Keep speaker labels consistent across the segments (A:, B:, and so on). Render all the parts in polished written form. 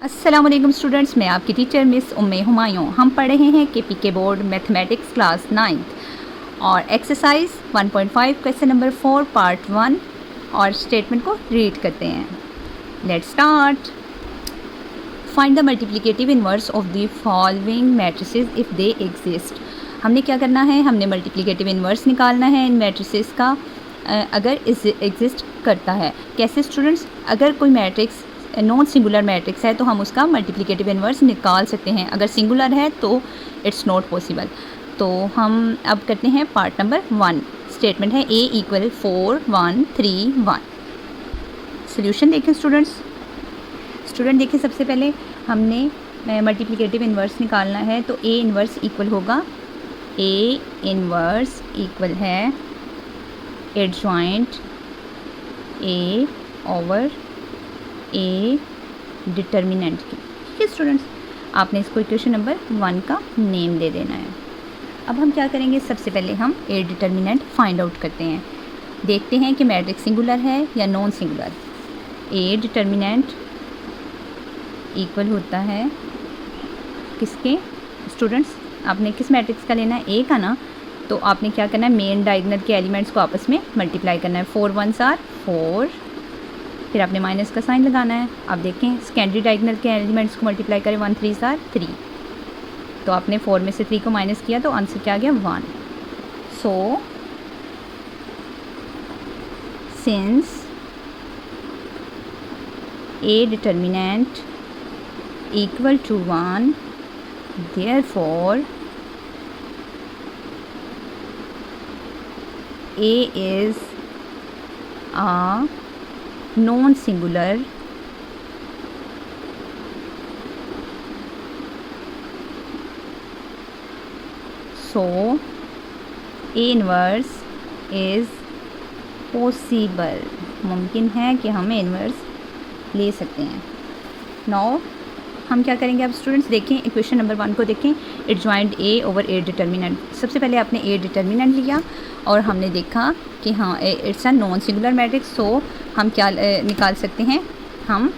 A: अस्सलाम वालेकुम स्टूडेंट्स, मैं आपकी टीचर मिस उम्मे हुमायूं। हम पढ़ रहे हैं के बोर्ड मैथमेटिक्स क्लास 9th और एक्सरसाइज 1.5 क्वेश्चन नंबर 4 पार्ट 1 और स्टेटमेंट को रीड करते हैं। Let's start. Find the multiplicative inverse of the following matrices if they exist. हमने क्या करना है, हमने मल्टीप्लिकेटिव इनवर्स निकालना है इन मैट्रिसेस का अगर एग्जिस्ट करता है। कैसे स्टूडेंट्स, अगर कोई मैट्रिक्स नॉन सिंगुलर मैट्रिक्स है तो हम उसका मल्टीप्लिकेटिव इनवर्स निकाल सकते हैं, अगर सिंगुलर है तो इट्स नॉट पॉसिबल। तो हम अब करते हैं पार्ट नंबर 1। स्टेटमेंट है a = 4 1 3 1। सोल्यूशन देखें स्टूडेंट देखें, सबसे पहले हमने मल्टीप्लिकेटिव इनवर्स निकालना है तो a इनवर्स इक्वल होगा, a इनवर्स इक्वल है adjoint a over A determinant की। ठीक है स्टूडेंट्स, आपने इसको इक्वेशन नंबर 1 का नेम दे देना है। अब हम क्या करेंगे, सबसे पहले हम ए डिटर्मिनेंट फाइंड आउट करते हैं। देखते हैं कि मैट्रिक्स सिंगुलर है या नॉन सिंगुलर। ए डिटर्मिनेंट इक्वल होता है किसके स्टूडेंट्स, आपने किस मैट्रिक्स का लेना है, ए का ना। तो आपने क्या करना है, मेन डायगोनल के एलिमेंट्स को आपस में मल्टीप्लाई करना है। 4 1s are 4, फिर आपने माइनस का साइन लगाना है। अब देखें सेकेंडरी डायगोनल के एलिमेंट्स को मल्टीप्लाई करें, 1 3s are 3, तो आपने 4 में से 3 को माइनस किया तो आंसर क्या आ गया 1। So since A determinant equal to 1 therefore A is a non-singular so A inverse is possible, मुमकिन है कि हम इनवर्स ले सकते हैं। नाउ हम क्या करेंगे, अब स्टूडेंट्स देखें इक्वेशन नंबर 1 को देखें, adjoint A over A determinant. सबसे पहले आपने ए डिटर्मिनेंट लिया और हमने देखा कि हाँ it's a non singular matrix, so हम क्या निकाल सकते हैं, हम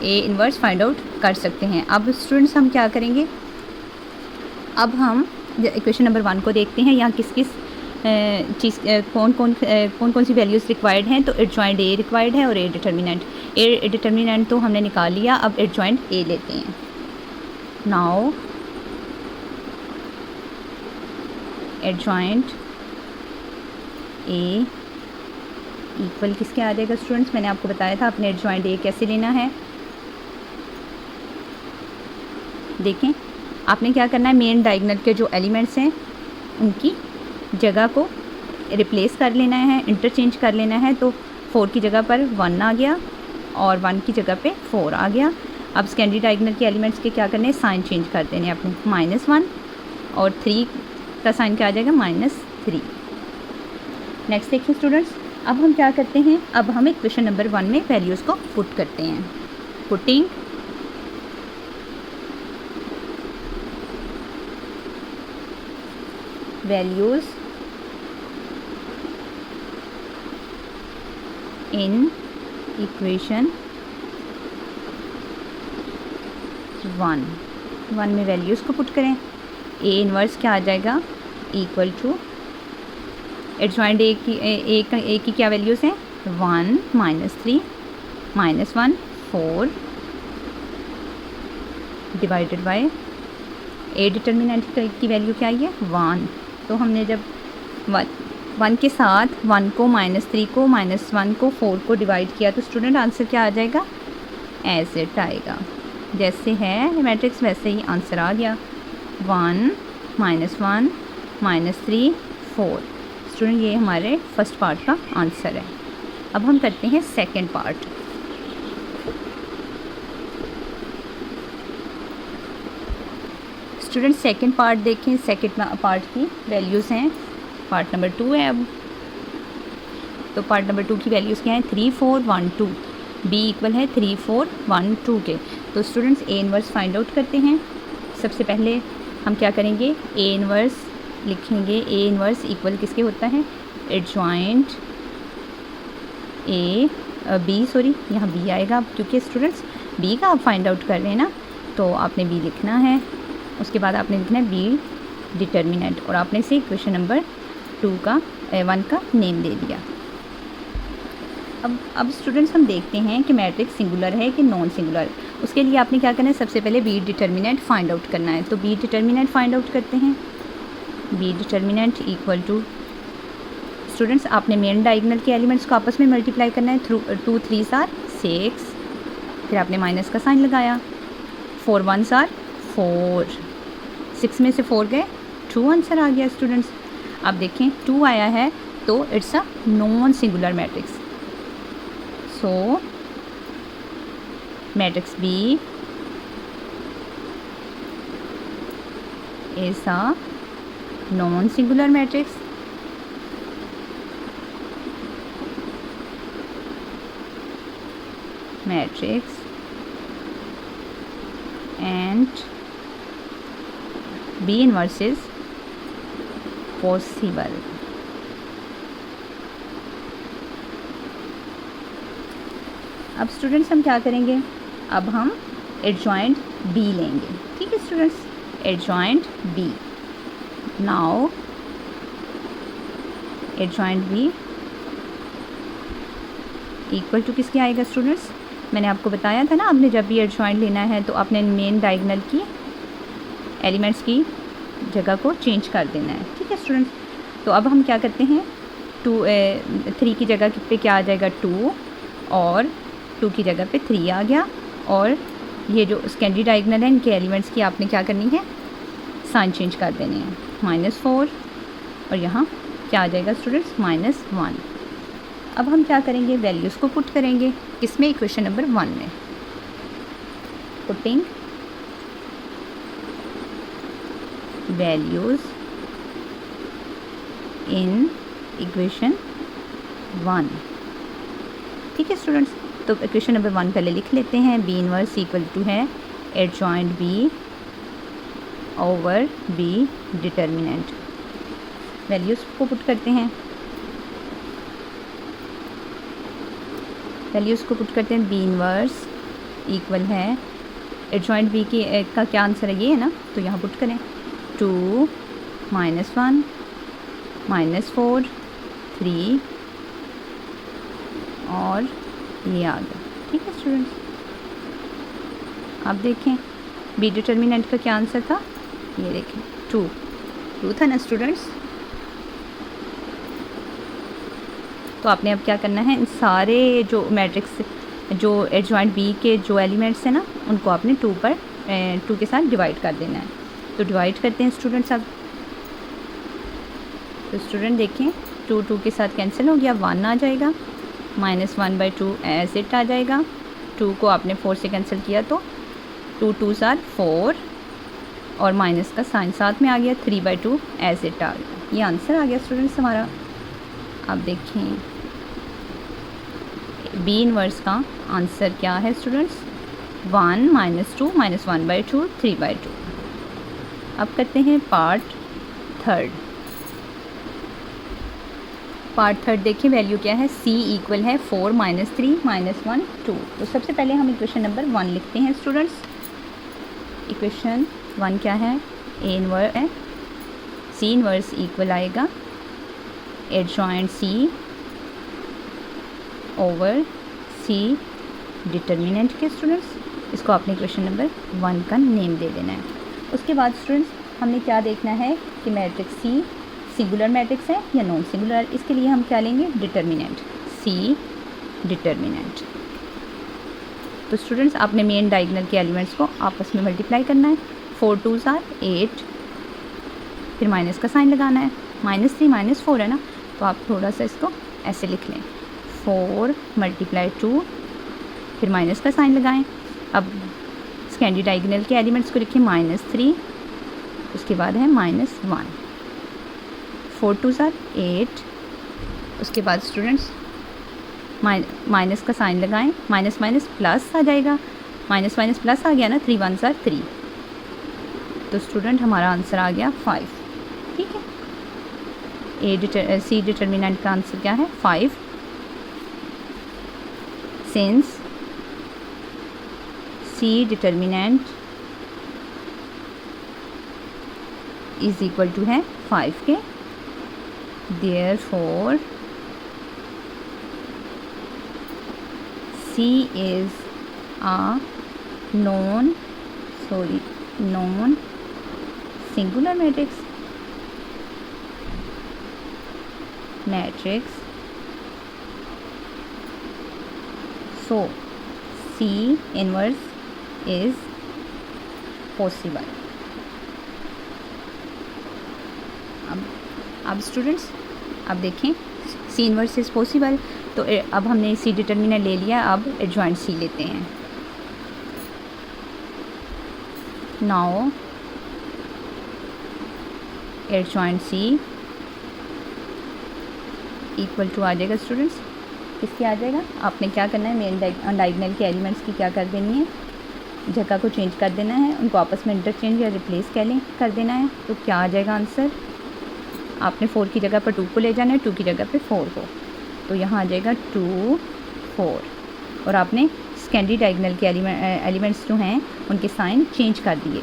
A: ए इनवर्स फाइंड आउट कर सकते हैं। अब स्टूडेंट्स हम क्या करेंगे, अब हम इक्वेशन नंबर 1 को देखते हैं, यहाँ किस किस चीज़ कौन कौन सी वैल्यूज़ रिक्वायर्ड हैं। तो एडजॉइंट ए रिक्वायर्ड है और ए डिटर्मिनेंट तो हमने निकाल लिया। अब एडजॉइंट ए लेते हैं। नाउ एडजॉइंट ए इक्वल किसके आ जाएगा स्टूडेंट्स, मैंने आपको बताया था आपने एडजॉइंट ए कैसे लेना है। देखें आपने क्या करना है, मेन डायगोनल के जो एलिमेंट्स हैं उनकी जगह को रिप्लेस कर लेना है, इंटरचेंज कर लेना है। तो 4 की जगह पर 1 आ गया और 1 की जगह पे 4 आ गया। अब सेकेंडरी डायगोनल के एलिमेंट्स के क्या करने हैं, साइन चेंज कर देने अपने, -1 और 3 का साइन क्या आ जाएगा -3। नेक्स्ट देखिए स्टूडेंट्स, अब हम क्या करते हैं, अब हम इक्वेशन नंबर 1 में वैल्यूज़ को पुट करते हैं। पुटिंग वैल्यूज़ इन इक्वेशन 1 में वैल्यूज़ को पुट करें। ए इनवर्स क्या आ जाएगा, इक्वल टू एडजॉइंट ए की क्या वैल्यूज़ हैं, 1 -3 -1 4 डिवाइडेड बाय ए डिटर्मिनेंट की वैल्यू क्या आई है 1। तो हमने जब 1 के साथ 1 को -3 को -1 को 4 को डिवाइड किया तो स्टूडेंट आंसर क्या आ जाएगा, एज इट आएगा। जैसे है मैट्रिक्स वैसे ही आंसर आ गया, 1 -1 -3 4। स्टूडेंट ये हमारे फर्स्ट पार्ट का आंसर है। अब हम करते हैं second part. Student second part देखें, सेकंड पार्ट की वैल्यूज़ हैं, पार्ट नंबर 2 है। अब तो पार्ट नंबर 2 की वैल्यूज़ क्या हैं, 3 4 1 2, बी इक्वल है 3 4 1 2 के। तो students A inverse find out करते हैं। सबसे पहले हम क्या करेंगे, ए इनवर्स लिखेंगे। ए इनवर्स इक्वल किसके होता है, एडजॉइंट ए बी, सॉरी यहाँ बी आएगा क्योंकि स्टूडेंट्स बी का आप फाइंड आउट कर रहे हैं ना, तो आपने बी लिखना है, उसके बाद आपने लिखना है बी डिटर्मिनेंट, और आपने इसे इक्वेशन नंबर 1 का नेम दे दिया। अब स्टूडेंट्स हम देखते हैं कि मैट्रिक्स सिंगुलर है कि नॉन सिंगुलर। उसके लिए आपने क्या करना है, सबसे पहले बी डिटर्मिनेंट फाइंड आउट करना है। तो बी डिटर्मिनेंट फाइंड आउट करते हैं। B determinant equal to, students आपने मेन डायगोनल के एलिमेंट्स को आपस में मल्टीप्लाई करना है। 2 3 आर 6, फिर आपने माइनस का साइन लगाया। 4 1 आर 4, 6 में से 4 गए, 2 आंसर आ गया स्टूडेंट्स। अब देखें 2 आया है तो it's a non singular matrix. So matrix B is a non-singular matrix and B inverse is possible. अब स्टूडेंट्स हम क्या करेंगे, अब हम एडजॉइंट B लेंगे। ठीक है students, adjoint B। Now adjoint B equal to किसके आएगा स्टूडेंट्स, मैंने आपको बताया था ना, आपने जब भी एडजॉइंट लेना है तो आपने मेन डायगोनल की एलिमेंट्स की जगह को चेंज कर देना है। ठीक है स्टूडेंट्स, तो अब हम क्या करते हैं, 3 की जगह पे क्या आ जाएगा 2, और 2 की जगह पे 3 आ गया, और ये जो सेकेंडरी डायगोनल है इनके एलिमेंट्स की आपने क्या करनी है, साइन चेंज कर देने हैं। -4 और यहाँ क्या आ जाएगा स्टूडेंट्स, -1। अब हम क्या करेंगे, वैल्यूज़ को पुट करेंगे किसमें, इक्वेशन नंबर 1 में। Putting values in equation 1। ठीक है स्टूडेंट्स, तो इक्वेशन नंबर 1 पहले लिख लेते हैं। बी इनवर्स इक्वल टू है adjoint B over B determinant. Values को पुट करते हैं, वैल्यूज़ को पुट करते हैं। बी इनवर्स इक्वल है एडजॉइंट बी की का क्या आंसर है, ये है ना, तो यहाँ पुट करें 2 -1 -4 3 और ये आ गया। ठीक है स्टूडेंट्स, आप देखें बी डिटर्मिनेंट का क्या आंसर था, ये देखें 2 था ना स्टूडेंट्स। तो आपने अब क्या करना है, इन सारे जो मैट्रिक्स जो एडजॉइंट बी के जो एलिमेंट्स हैं ना, उनको आपने 2 के साथ डिवाइड कर देना है। तो डिवाइड करते हैं स्टूडेंट्स अब। तो स्टूडेंट देखें 2 के साथ कैंसिल हो गया, 1 आ जाएगा, -1/2 एज इट आ जाएगा। 2 को आपने 4 से कैंसिल किया तो 2 2s आर 4, और माइनस का साइन साथ में आ गया, 3/2 एज इट आ गया। ये आंसर आ गया स्टूडेंट्स हमारा। आप देखें बी इनवर्स का आंसर क्या है स्टूडेंट्स, 1 -2 -1/2 3/2। अब करते हैं पार्ट थर्ड। पार्ट थर्ड देखिए, वैल्यू क्या है, C इक्वल है 4 -3 -1 2। तो सबसे पहले हम इक्वेशन नंबर 1 लिखते हैं स्टूडेंट्स। इक्वेशन 1 क्या है, A इनवर्स है, C इनवर्स इक्वल आएगा adjoint C over C determinant के स्टूडेंट्स। इसको आपने इक्वेशन नंबर 1 का नेम दे देना है। उसके बाद स्टूडेंट्स हमने क्या देखना है कि मैट्रिक्स C सिंगुलर मैट्रिक्स है या नॉन सिंगुलर। इसके लिए हम क्या लेंगे, डिटर्मिनेंट, C डिटर्मिनेंट। तो स्टूडेंट्स आपने मेन डायगोनल के एलिमेंट्स को आपस में मल्टीप्लाई करना है। 4 2s आर 8, फिर माइनस का साइन लगाना है, -3 -4 है ना, तो आप थोड़ा सा इसको ऐसे लिख लें, 4 × 2, फिर माइनस का साइन लगाएं। अब सेकेंडरी डायगोनल के एलिमेंट्स को लिखें -3, उसके बाद है -1, 4 2s आर 8। उसके बाद स्टूडेंट्स माइनस का साइन लगाएं, माइनस माइनस प्लस आ जाएगा, माइनस माइनस प्लस आ गया ना, 3 1s आर 3। तो स्टूडेंट हमारा आंसर आ गया 5। ठीक है, C डिटर्मिनेंट का आंसर क्या है, 5। Since C determinant is equal to है 5 के, therefore C is a non singular matrix so C inverse is possible। अब स्टूडेंट्स अब देखें C इनवर्स इज़ पॉसिबल, तो अब हमने C डिटर्मिनेंट ले लिया, अब एडजॉइंट C लेते हैं। Now adjoint C equal to आ जाएगा स्टूडेंट्स, किसके आ जाएगा, आपने क्या करना है, मेन डायगोनल के एलिमेंट्स की क्या कर देनी है, जगह को चेंज कर देना है, उनको आपस में इंटरचेंज या रिप्लेस कर देना है। तो क्या आ जाएगा आंसर, आपने 4 की जगह पर 2 को ले जाना है, 2 की जगह पे 4 को, तो यहाँ आ जाएगा 2 4, और आपने सेकेंडरी डायगोनल के एलिमेंट्स जो हैं उनके साइन चेंज कर दिए,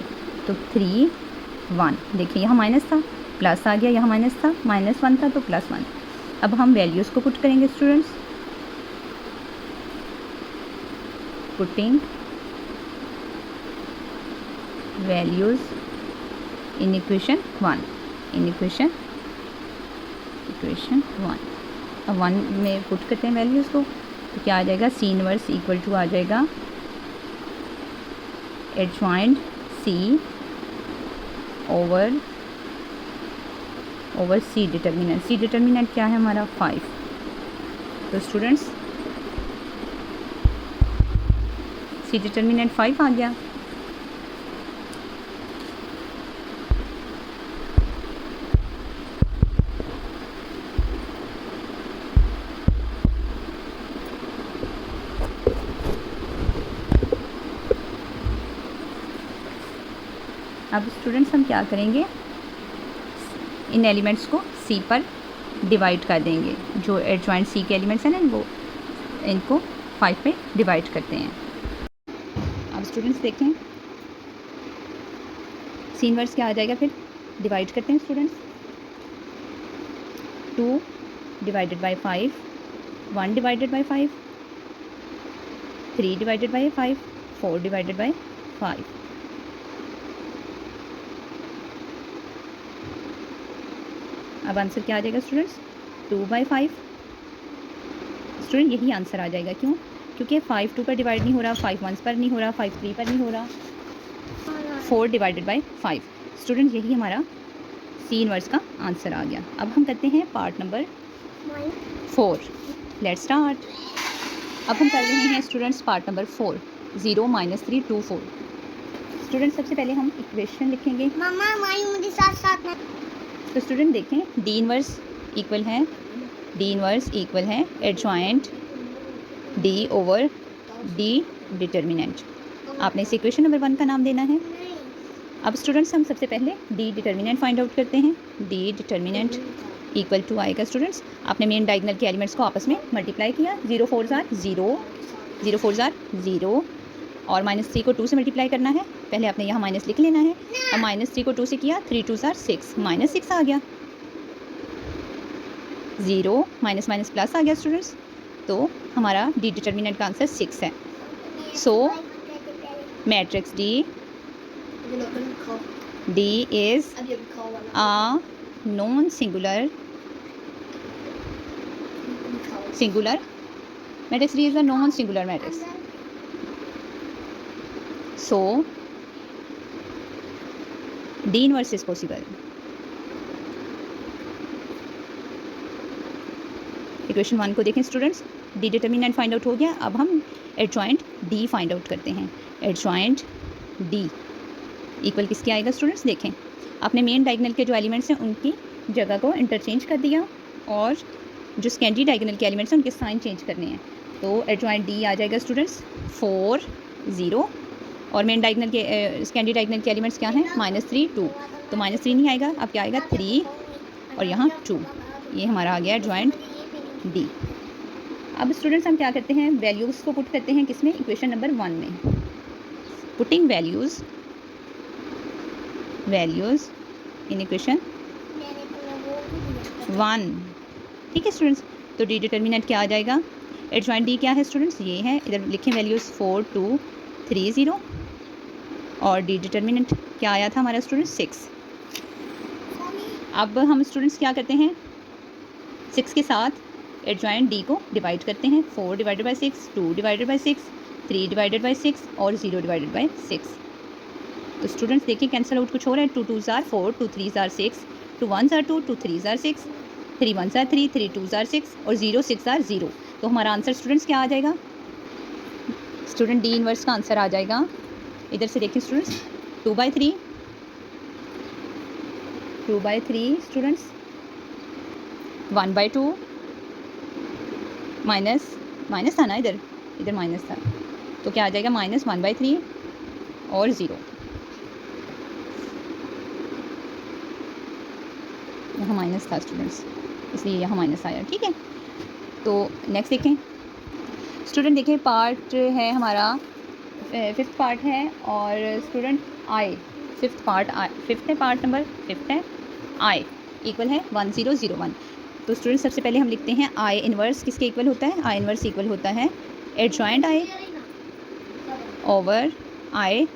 A: तो 3 1, देखिए यहाँ माइनस था प्लस आ गया, यहाँ माइनस था -1 था तो +1। अब हम वैल्यूज़ को पुट करेंगे students, putting values in equation 1, in equation 1, अब 1 में पुट करते हैं वैल्यूज़ को, तो क्या आ जाएगा, C इनवर्स इक्वल टू आ जाएगा adjoint C over C determinant. C determinant क्या है हमारा 5, तो स्टूडेंट्स C डिटर्मिनेंट 5 आ गया। अब स्टूडेंट्स हम क्या करेंगे, इन एलिमेंट्स को C पर डिवाइड कर देंगे, जो एडजॉइंट C के एलिमेंट्स हैं ना वो इनको 5 पे डिवाइड करते हैं। अब स्टूडेंट्स देखें C इनवर्स क्या आ जाएगा, फिर डिवाइड करते हैं students, 2 divided by 5, 1 divided by 5, 3 divided by 5, 4 divided by 5। अब आंसर क्या आ जाएगा स्टूडेंट्स, 2/5। स्टूडेंट यही आंसर आ जाएगा, क्यों, क्योंकि 5 2 पर डिवाइड नहीं हो रहा, 5 1 पर नहीं हो रहा, 5 3 पर नहीं हो रहा, 4 डिवाइडेड बाई 5। स्टूडेंट यही हमारा C इनवर्स का आंसर आ गया। अब हम करते हैं पार्ट नंबर 4, लेट्स स्टार्ट। अब हम कर रहे हैं स्टूडेंट्स पार्ट नंबर 4, 0 -3 2 4। स्टूडेंट सबसे पहले हम इक्वेशन लिखेंगे,
B: मामा मुझे साथ साथ में।
A: तो स्टूडेंट देखें D इनवर्स इक्वल है adjoint D over D determinant. आपने इस इक्वेशन नंबर 1 का नाम देना है। अब स्टूडेंट्स हम सबसे पहले D डिटर्मिनेंट फाइंड आउट करते हैं। D डिटर्मिनेंट इक्वल टू आएगा स्टूडेंट्स, आपने मेन डायगोनल के एलिमेंट्स को आपस में मल्टीप्लाई किया, 0 4 ज़ार 0, 0 4 ज़ार 0, और -3 को 2 से मल्टीप्लाई करना है, पहले आपने यहाँ माइनस लिख लेना है। अब -3 को 2 से किया, 3 2 ज़ार 6, -6 आ गया, 0 माइनस माइनस प्लस आ गया स्टूडेंट्स, तो हमारा D डिटर्मिनेंट का आंसर 6 है। So matrix D is a non singular matrix, D is a non singular matrix. So D inverse is possible। Equation 1 को देखें students, D determinant find out हो गया। अब हम एडजॉइंट D फाइंड आउट करते हैं। एडजॉइंट D इक्वल किसके आएगा स्टूडेंट्स, देखें आपने मेन डायगोनल के जो एलिमेंट्स हैं उनकी जगह को इंटरचेंज कर दिया, और जो सेकेंडरी डायगोनल के एलिमेंट्स हैं उनके साइन चेंज करने हैं, तो एडजॉइंट D आ जाएगा स्टूडेंट्स 4 0, और मेन डायगोनल के सेकेंडरी डायगोनल के एलिमेंट्स क्या हैं, -3 2, तो -3 नहीं आएगा, अब क्या आएगा 3 और यहाँ 2, ये हमारा आ गया एडजॉइंट D। अब स्टूडेंट्स हम क्या करते हैं, वैल्यूज़ को पुट करते हैं किसमें, इक्वेशन नंबर 1 में। पुटिंग वैल्यूज़ इन इक्वेशन
B: मैंने तुम्हें वो भी दिया
A: 1। ठीक है स्टूडेंट्स, तो डी डिटर्मिनेंट क्या आ जाएगा? एडजॉइंट डी क्या है स्टूडेंट्स? ये है, इधर लिखें वैल्यूज़ 4 2 3 0 और डी डिटर्मिनेंट क्या आया था हमारा स्टूडेंट्स 6। अब हम स्टूडेंट्स क्या करते हैं, 6 के साथ एडजॉइंट डी को डिवाइड करते हैं। 4 divided by 6, 2 divided by 6, 3 divided by 6 और 0 डिवाइडेड बाई 6। तो स्टूडेंट्स देखिए कैंसिल आउट कुछ हो रहा है। 2 2s are 4, 2 3s are 6, 2 1s are 2, 2 3s are 6, 3 1s are 3, 3 2s are 6 और 0 6 are 0। तो हमारा आंसर स्टूडेंट्स क्या आ जाएगा? स्टूडेंट डी इनवर्स का आंसर आ जाएगा, इधर से देखिए स्टूडेंट्स 2/3 स्टूडेंट्स 1/2 माइनस था ना, इधर माइनस था, तो क्या आ जाएगा -1/3 और 0। यहाँ माइनस था स्टूडेंट्स, इसलिए यहाँ माइनस आया। ठीक है, तो नेक्स्ट देखें स्टूडेंट, देखिए पार्ट है हमारा 5th पार्ट है और स्टूडेंट आई 5th है, पार्ट नंबर 5th है। आई इक्वल है 1001। तो स्टूडेंट सबसे पहले हम लिखते हैं आई इनवर्स किसके इक्वल होता है? आई इनवर्स इक्वल होता है एडजॉइंट आई ओवर आई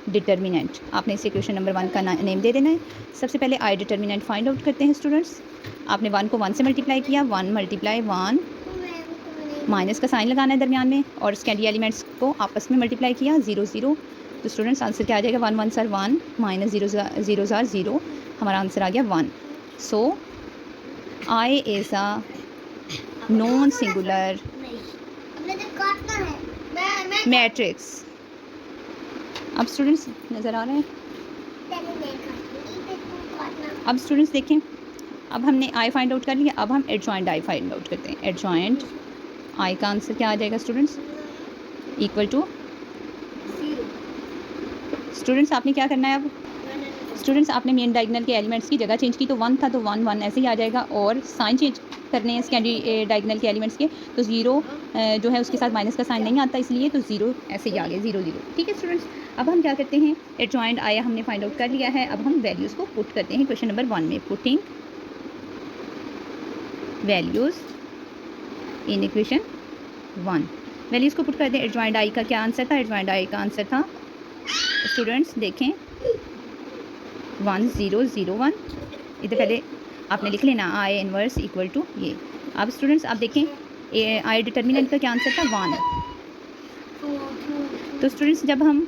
A: डिटर्मिनेंट। आपने इसे क्वेश्चन नंबर 1 का नेम दे देना है। सबसे पहले आई डिटर्मिनेंट फाइंड आउट करते हैं स्टूडेंट्स। आपने 1 को 1 से मल्टीप्लाई किया, 1 × 1 माइनस का साइन लगाना है दरमियान में, और स्कैंडी एलिमेंट्स को आपस में मल्टीप्लाई किया 0 0। तो स्टूडेंट्स आंसर क्या आ जाएगा? 1 1s are 1 माइनस 0 are 0। हमारा आंसर आ गया 1। So I is a non singular matrix. अब स्टूडेंट्स नज़र आ रहे हैं? अब स्टूडेंट्स देखें, अब हमने आई फाइंड आउट कर लिया, अब हम एडजॉइंट आई फाइंड आउट करते हैं। एडजॉइंट आई का आंसर क्या आ जाएगा स्टूडेंट्स? इक्वल टू स्टूडेंट्स आपने क्या करना है अब? स्टूडेंट्स आपने मेन डायगोनल के एलिमेंट्स की जगह चेंज की, तो 1 था तो 1 1 ऐसे ही आ जाएगा, और साइन चेंज करने हैं स्कैंडी डायगोनल के एलिमेंट्स के, तो 0 जो है उसके साथ माइनस का साइन नहीं आता, इसलिए तो 0 ऐसे ही आ गया 0 0। ठीक है स्टूडेंट्स, अब हम क्या करते हैं, एडजॉइंट आई हमने फाइंड आउट कर लिया है। अब हम वैल्यूज़ को पुट करते हैं क्वेश्चन नंबर 1 में। Putting values in equation 1, values को पुट कर दें। एडजॉइंट आई का क्या आंसर था? एडजॉइंट आई का आंसर था स्टूडेंट्स देखें 1 0 0 1। इधर पहले आपने लिख लेना आई इनवर्स इक्वल टू ये। अब स्टूडेंट्स आप देखें आई डिटर्मिनेंट का क्या आंसर था? 1। तो स्टूडेंट्स जब हम